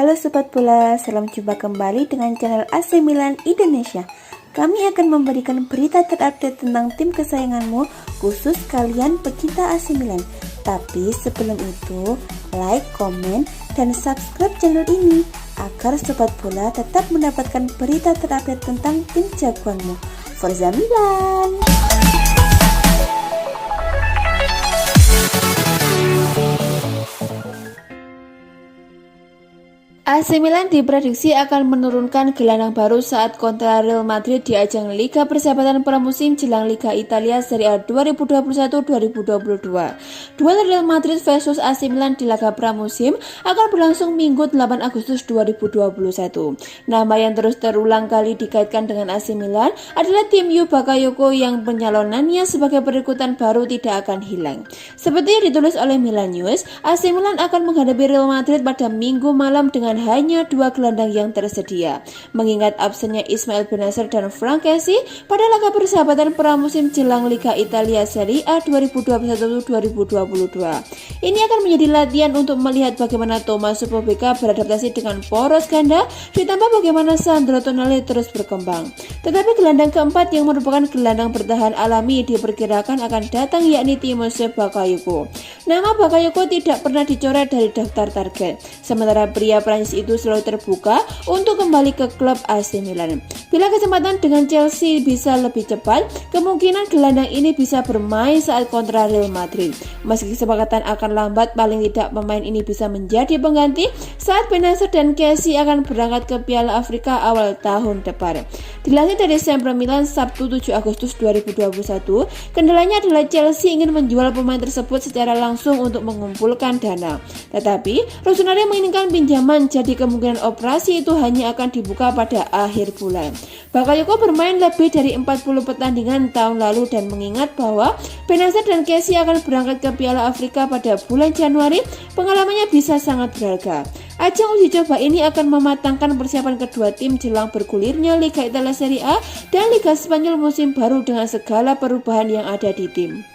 Halo Sobat Bola, salam jumpa kembali dengan channel AC Milan Indonesia. Kami akan memberikan berita terupdate tentang tim kesayanganmu, khusus kalian pecinta AC Milan. Tapi sebelum itu, like, komen, dan subscribe channel ini agar Sobat Bola tetap mendapatkan berita terupdate tentang tim jagoanmu. Forza Milan! AC Milan diprediksi akan menurunkan gelandang baru saat kontra Real Madrid di ajang Liga Persahabatan pramusim jelang Liga Italia Serie A 2021-2022. Duel Real Madrid versus AC Milan di laga pramusim akan berlangsung Minggu 8 Agustus 2021. Nama yang terus terulang kali dikaitkan dengan AC Milan adalah tim Yu Bakayoko yang penyalonannya sebagai perekrutan baru tidak akan hilang. Seperti yang ditulis oleh Milan News, AC Milan akan menghadapi Real Madrid pada Minggu malam dengan hanya dua gelandang yang tersedia. Mengingat absennya Ismail Bennacer dan Franck Kessie pada laga persahabatan pramusim jelang Liga Italia Serie A 2021-2022. Ini akan menjadi latihan untuk melihat bagaimana Tommaso Pobega beradaptasi dengan poros ganda, ditambah bagaimana Sandro Tonali terus berkembang. Tetapi gelandang keempat yang merupakan gelandang bertahan alami diperkirakan akan datang, yakni Timothy Bakayoko. Nama Bakayoko tidak pernah dicoret dari daftar target, sementara pria Prancis itu selalu terbuka untuk kembali ke klub AC Milan. Bila kesempatan dengan Chelsea bisa lebih cepat, kemungkinan gelandang ini bisa bermain saat kontra Real Madrid. Meski kesepakatan akan lambat, paling tidak pemain ini bisa menjadi pengganti saat Bennacer dan Kessie akan berangkat ke Piala Afrika awal tahun depan. Dilansir dari Sempre Milan Sabtu 7 Agustus 2021, kendalanya adalah Chelsea ingin menjual pemain tersebut secara langsung untuk mengumpulkan dana. Tetapi Rossoneri menginginkan pinjaman, jadi kemungkinan operasi itu hanya akan dibuka pada akhir bulan. Bakayoko bermain lebih dari 40 pertandingan tahun lalu dan mengingat bahwa Bennacer dan Kessie akan berangkat ke Piala Afrika pada bulan Januari, pengalamannya bisa sangat berharga. Ajang uji coba ini akan mematangkan persiapan kedua tim jelang bergulirnya Liga Italia Serie A dan Liga Spanyol musim baru dengan segala perubahan yang ada di tim.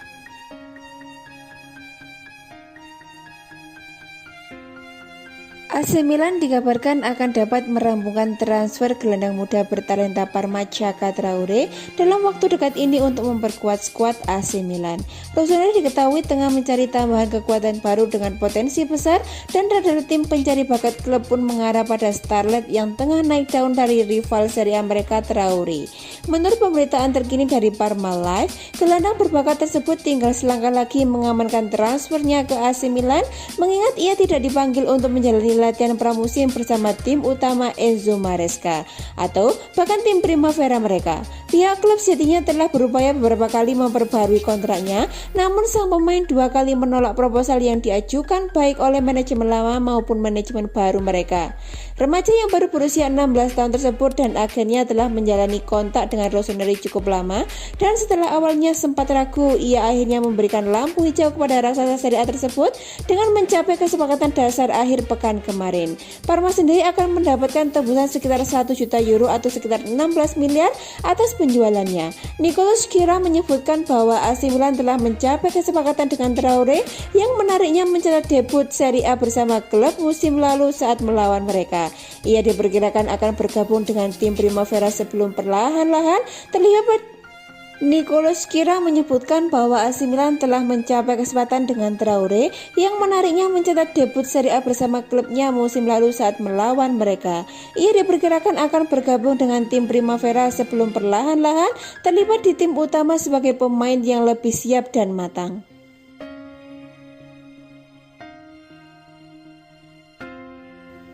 AC Milan dikabarkan akan dapat merampungkan transfer gelandang muda bertalenta Parma Chaka Traore dalam waktu dekat ini untuk memperkuat skuad AC Milan. Rossoneri diketahui tengah mencari tambahan kekuatan baru dengan potensi besar, dan radar tim pencari bakat klub pun mengarah pada starlet yang tengah naik daun dari rival Serie A mereka, Traore. Menurut pemberitaan terkini dari Parma Live, gelandang berbakat tersebut tinggal selangkah lagi mengamankan transfernya ke AC Milan, mengingat ia tidak dipanggil untuk menjalani latihan pramusim bersama tim utama Enzo Maresca atau bahkan tim Primavera mereka. Pihak klub sejatinya telah berupaya beberapa kali memperbarui kontraknya, namun sang pemain dua kali menolak proposal yang diajukan baik oleh manajemen lama maupun manajemen baru mereka. Remaja yang baru berusia 16 tahun tersebut dan akhirnya telah menjalani kontak dengan Rossoneri cukup lama, dan setelah awalnya sempat ragu, ia akhirnya memberikan lampu hijau kepada raksasa Serie A tersebut dengan mencapai kesepakatan dasar akhir pekan kemarin. Parma sendiri akan mendapatkan tebusan sekitar 1 juta euro atau sekitar 16 miliar atas penjualannya. Nicolas Schira menyebutkan bahwa AC Milan telah mencapai kesepakatan dengan Traore yang menariknya mencetak debut Serie A bersama klub musim lalu saat melawan mereka. Ia diperkirakan akan bergabung dengan tim Primavera sebelum perlahan-lahan terlihat. Nicolas Schira menyebutkan bahwa AC Milan telah mencapai kesempatan dengan Traore yang menariknya mencetak debut Serie A bersama klubnya musim lalu saat melawan mereka. Ia diperkirakan akan bergabung dengan tim Primavera sebelum perlahan-lahan terlibat di tim utama sebagai pemain yang lebih siap dan matang.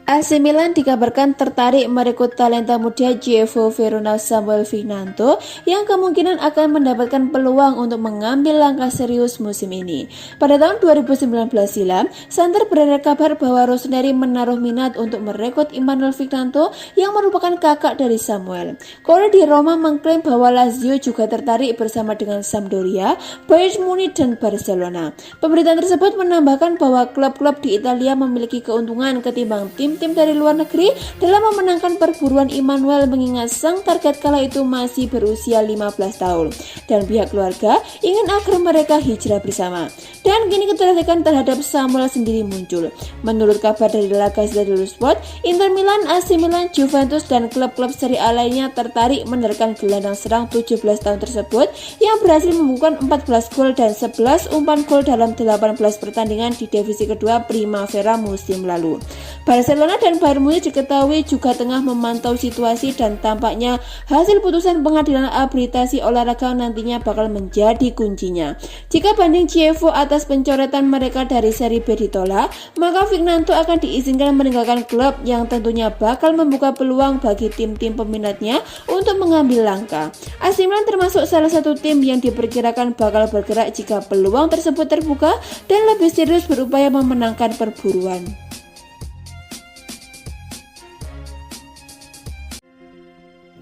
AC Milan dikabarkan tertarik merekrut talenta muda Chievo Verona Samuel Vignanto yang kemungkinan akan mendapatkan peluang untuk mengambil langkah serius musim ini. Pada tahun 2019 silam, santer beredar kabar bahwa Rossoneri menaruh minat untuk merekrut Emmanuel Vignanto yang merupakan kakak dari Samuel. Korea di Roma mengklaim bahwa Lazio juga tertarik bersama dengan Sampdoria, Bayern Munich, dan Barcelona. Pemberitaan tersebut menambahkan bahwa klub-klub di Italia memiliki keuntungan ketimbang tim tim dari luar negeri dalam memenangkan perburuan Emmanuel mengingat sang target kala itu masih berusia 15 tahun dan pihak keluarga ingin agar mereka hijrah bersama. Dan kini ketertarikan terhadap Samuel sendiri muncul. Menurut kabar dari La Gazzetta dello Sport, Inter Milan, AC Milan, Juventus, dan klub-klub Serie A lainnya tertarik menerkan gelandang serang 17 tahun tersebut yang berhasil membukukan 14 gol dan 11 umpan gol dalam 18 pertandingan di divisi kedua Primavera musim lalu. Barcelona dan Bayern Munich diketahui juga tengah memantau situasi dan tampaknya hasil putusan pengadilan arbitrasi olahraga nantinya bakal menjadi kuncinya. Jika banding Chievo atas pencoretan mereka dari Serie B ditolak, maka Fernando akan diizinkan meninggalkan klub yang tentunya bakal membuka peluang bagi tim-tim peminatnya untuk mengambil langkah. AC Milan termasuk salah satu tim yang diperkirakan bakal bergerak jika peluang tersebut terbuka dan lebih serius berupaya memenangkan perburuan.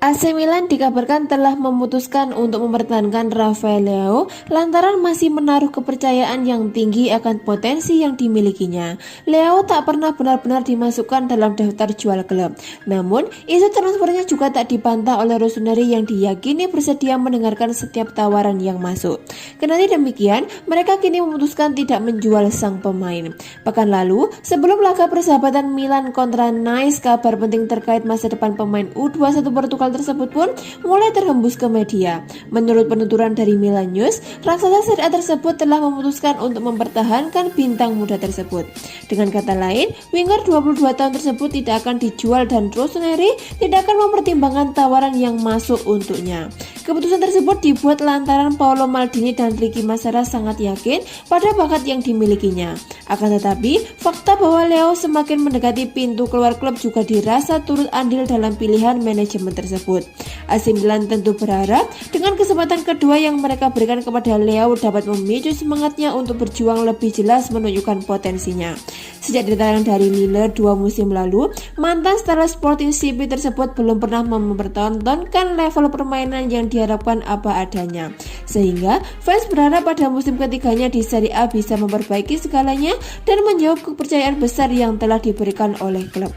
AC Milan dikabarkan telah memutuskan untuk mempertahankan Rafael Leao lantaran masih menaruh kepercayaan yang tinggi akan potensi yang dimilikinya. Leao tak pernah benar-benar dimasukkan dalam daftar jual klub. Namun, isu transfernya juga tak dibantah oleh Rossoneri yang diyakini bersedia mendengarkan setiap tawaran yang masuk. Kendati demikian, mereka kini memutuskan tidak menjual sang pemain. Pekan lalu, sebelum laga persahabatan Milan kontra Nice, kabar penting terkait masa depan pemain U21 Portugal tersebut pun mulai terhembus ke media. Menurut penuturan dari Milan News, raksasa Serie A tersebut telah memutuskan untuk mempertahankan bintang muda tersebut. Dengan kata lain, winger 22 tahun tersebut tidak akan dijual dan Rossoneri tidak akan mempertimbangkan tawaran yang masuk untuknya. Keputusan tersebut dibuat lantaran Paolo Maldini dan Ricky Massara sangat yakin pada bakat yang dimilikinya. Akan tetapi, fakta bahwa Leo semakin mendekati pintu keluar klub juga dirasa turut andil dalam pilihan manajemen tersebut. AC Milan tentu berharap dengan kesempatan kedua yang mereka berikan kepada Leo dapat memicu semangatnya untuk berjuang lebih jelas menunjukkan potensinya. Sejak ditarik dari Lille 2 musim lalu, mantan star Sporting CP tersebut belum pernah mempertontonkan level permainan yang diharapkan apa adanya. Sehingga fans berharap pada musim ketiganya di Serie A bisa memperbaiki segalanya dan menjawab kepercayaan besar yang telah diberikan oleh klub.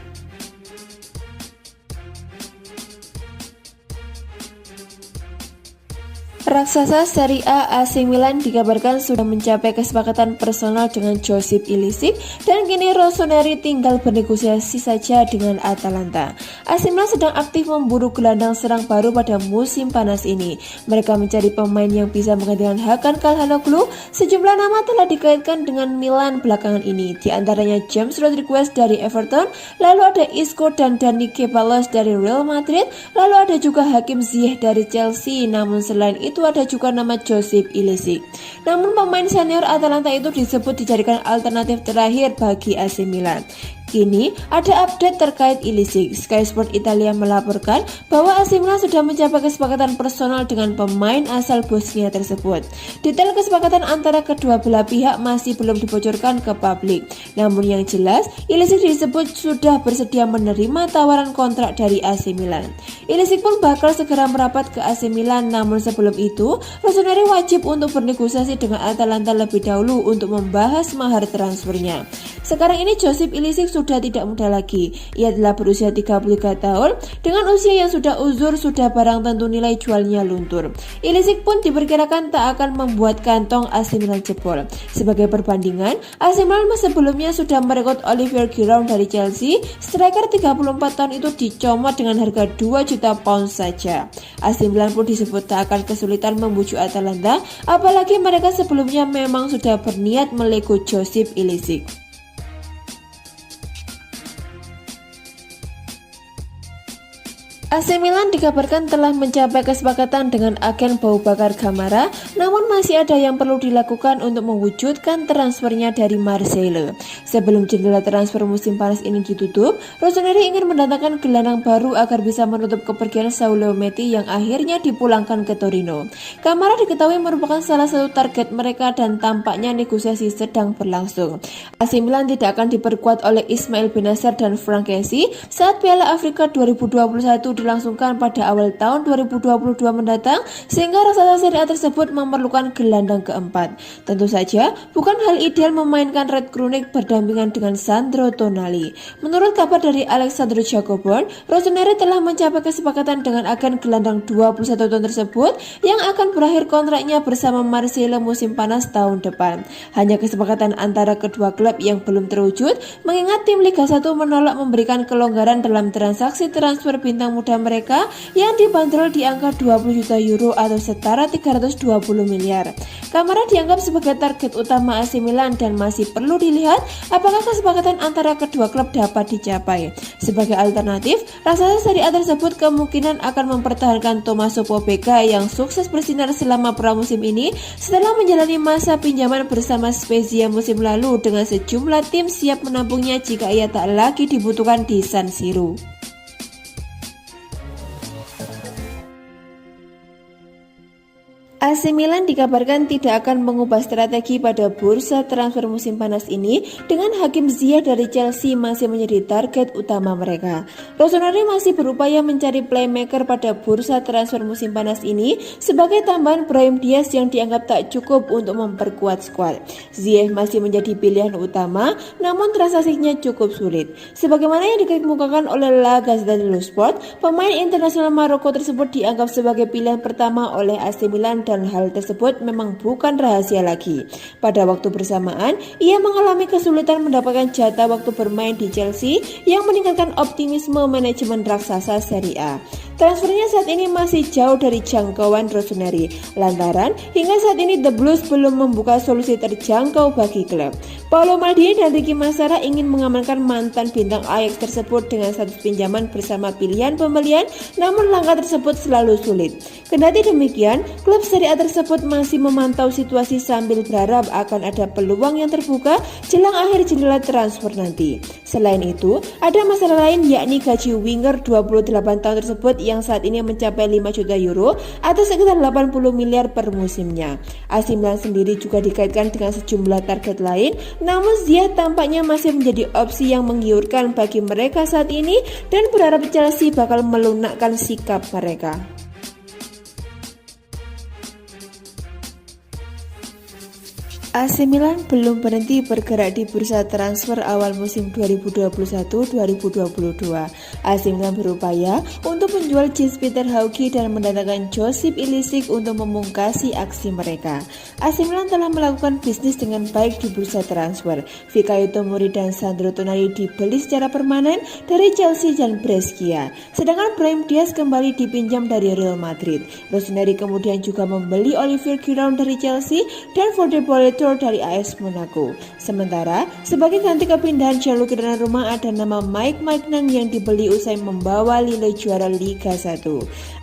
Raksasa Serie A AC Milan dikabarkan sudah mencapai kesepakatan personal dengan Josip Ilicic dan kini Rossoneri tinggal bernegosiasi saja dengan Atalanta. AC Milan sedang aktif memburu gelandang serang baru pada musim panas ini. Mereka mencari pemain yang bisa menggantikan Hakan Calhanoglu. Sejumlah nama telah dikaitkan dengan Milan belakangan ini, di antaranya James Rodriguez dari Everton, lalu ada Isco dan Dani Ceballos dari Real Madrid, lalu ada juga Hakim Ziyech dari Chelsea. Namun selain itu ada juga nama Josip Ilicic. Namun pemain senior Atalanta itu disebut dijadikan alternatif terakhir bagi AC Milan. Kini ada update terkait Ilicic. Sky Sport Italia melaporkan bahwa AC Milan sudah mencapai kesepakatan personal dengan pemain asal Bosnia tersebut. Detail kesepakatan antara kedua belah pihak masih belum dibocorkan ke publik. Namun yang jelas, Ilicic disebut sudah bersedia menerima tawaran kontrak dari AC Milan. Ilicic pun bakal segera merapat ke AC Milan, namun sebelum itu, Rossoneri wajib untuk bernegosiasi dengan Atalanta lebih dahulu untuk membahas mahar transfernya. Sekarang ini Josip Ilicic sudah tidak muda lagi. Ia telah berusia 33 tahun. Dengan usia yang sudah uzur, sudah barang tentu nilai jualnya luntur. Ilicic pun diperkirakan tak akan membuat kantong AC Milan jebol. Sebagai perbandingan, AC Milan sebelumnya sudah merekrut Olivier Giroud dari Chelsea. Striker 34 tahun itu dicomot dengan harga 2 juta pound saja. AC Milan pun disebut tak akan kesulitan membujuk Atalanta, apalagi mereka sebelumnya memang sudah berniat melego Josip Ilicic. AC Milan dikabarkan telah mencapai kesepakatan dengan agen Boubacar Kamara, namun masih ada yang perlu dilakukan untuk mewujudkan transfernya dari Marseille. Sebelum jendela transfer musim panas ini ditutup, Rossoneri ingin mendatangkan gelandang baru agar bisa menutup kepergian Saul Leometti yang akhirnya dipulangkan ke Torino. Kamara diketahui merupakan salah satu target mereka dan tampaknya negosiasi sedang berlangsung. AC Milan tidak akan diperkuat oleh Ismail Bennacer dan Frank Kessie saat Piala Afrika 2021 dilangsungkan pada awal tahun 2022 mendatang, sehingga raksasa Serie A tersebut memerlukan gelandang keempat. Tentu saja, bukan hal ideal memainkan Red Krunik berdampingan dengan Sandro Tonali. Menurut kabar dari Alexandro Jacobon, Rossoneri telah mencapai kesepakatan dengan agen gelandang 21 tahun tersebut yang akan berakhir kontraknya bersama Marseille musim panas tahun depan. Hanya kesepakatan antara kedua klub yang belum terwujud, mengingat tim Liga 1 menolak memberikan kelonggaran dalam transaksi transfer bintang muda mereka yang dibanderol di angka 20 juta euro atau setara 320 miliar. Kamara dianggap sebagai target utama AC Milan dan masih perlu dilihat apakah kesepakatan antara kedua klub dapat dicapai. Sebagai alternatif, raksasa Serie A tersebut kemungkinan akan mempertahankan Tommaso Pobega yang sukses bersinar selama pramusim ini setelah menjalani masa pinjaman bersama Spezia musim lalu dengan sejumlah tim siap menampungnya jika ia tak lagi dibutuhkan di San Siro. AC Milan dikabarkan tidak akan mengubah strategi pada bursa transfer musim panas ini dengan Hakim Ziyech dari Chelsea masih menjadi target utama mereka. Rossoneri masih berupaya mencari playmaker pada bursa transfer musim panas ini sebagai tambahan Brahim Diaz yang dianggap tak cukup untuk memperkuat skuad. Ziyech masih menjadi pilihan utama, namun transaksinya cukup sulit. Sebagaimana yang dikemukakan oleh La Gazzetta dello Sport, pemain internasional Maroko tersebut dianggap sebagai pilihan pertama oleh AC Milan dan hal tersebut memang bukan rahasia lagi. Pada waktu bersamaan, ia mengalami kesulitan mendapatkan jatah waktu bermain di Chelsea yang meningkatkan optimisme manajemen raksasa Serie A. Transfernya saat ini masih jauh dari jangkauan Rossoneri, lantaran hingga saat ini The Blues belum membuka solusi terjangkau bagi klub. Paolo Maldini dan Ricky Massara ingin mengamankan mantan bintang Ajax tersebut dengan status pinjaman bersama pilihan pembelian, namun langkah tersebut selalu sulit. Kendati demikian, klub Serie A tersebut masih memantau situasi sambil berharap akan ada peluang yang terbuka jelang akhir jendela transfer nanti. Selain itu, ada masalah lain yakni gaji winger 28 tahun tersebut yang saat ini mencapai 5 juta euro atau sekitar 80 miliar per musimnya. AC Milan sendiri juga dikaitkan dengan sejumlah target lain, namun Ziyech tampaknya masih menjadi opsi yang menggiurkan bagi mereka saat ini dan berharap Chelsea bakal melunakkan sikap mereka. AC Milan belum berhenti bergerak di bursa transfer awal musim 2021-2022. AC Milan berupaya untuk menjual Jan-Peter Hauge dan mendatangkan Josip Ilicic untuk memungkasi aksi mereka. AC Milan telah melakukan bisnis dengan baik di bursa transfer. Fikayo Tomori dan Sandro Tonali dibeli secara permanen dari Chelsea dan Brescia. Sedangkan Brahim Diaz kembali dipinjam dari Real Madrid. Rossoneri kemudian juga membeli Olivier Giroud dari Chelsea dan Fode Bolito dari AS Monaco. Sementara, sebagai ganti kepindahan Gianluigi Donnarumma ada nama Mike Maignan yang dibeli usai membawa Lille juara Liga 1.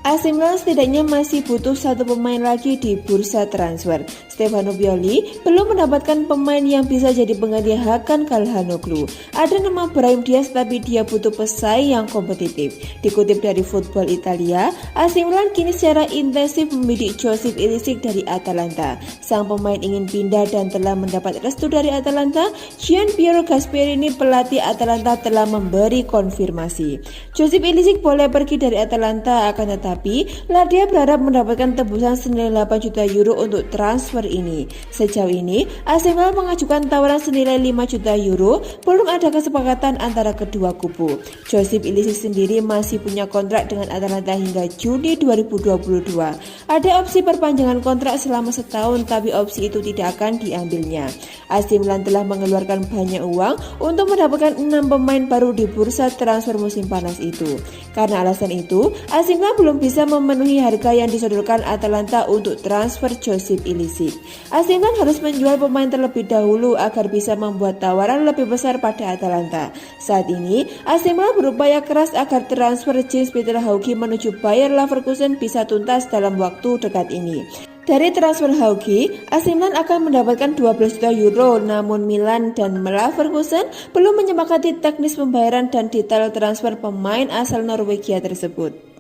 AC Milan setidaknya masih butuh satu pemain lagi di bursa transfer. Stefano Pioli belum mendapatkan pemain yang bisa jadi pengganti Hakan Calhanoglu. Ada nama Brahim Diaz tapi dia butuh pesaing yang kompetitif. Dikutip dari Football Italia, AC Milan kini secara intensif membidik Josip Ilicic dari Atalanta. Sang pemain ingin pindah dan telah mendapat restu dari Atalanta. Gianpiero Gasperini, pelatih Atalanta, telah memberi konfirmasi. Josip Ilicic boleh pergi dari Atalanta, akan tetapi Ladia berharap mendapatkan tebusan senilai 8 juta euro untuk transfer ini. Sejauh ini, AC Milan mengajukan tawaran senilai 5 juta euro, belum ada kesepakatan antara kedua kubu. Josip Ilicic sendiri masih punya kontrak dengan Atalanta hingga Juni 2022. Ada opsi perpanjangan kontrak selama setahun, tapi opsi itu tidak akan diambilnya. AC Milan telah mengeluarkan banyak uang untuk mendapatkan 6 pemain baru di bursa transfer musim panas itu. Karena alasan itu, AC Milan belum bisa memenuhi harga yang disodorkan Atalanta untuk transfer Josip Ilicic. AC Milan harus menjual pemain terlebih dahulu agar bisa membuat tawaran lebih besar pada Atalanta. Saat ini, AC Milan berupaya keras agar transfer Jan-Peter Hauge menuju Bayer Leverkusen bisa tuntas dalam waktu dekat ini. Dari transfer Hauge, AC Milan akan mendapatkan 12 juta euro, namun Milan dan Leverkusen belum menyepakati teknis pembayaran dan detail transfer pemain asal Norwegia tersebut.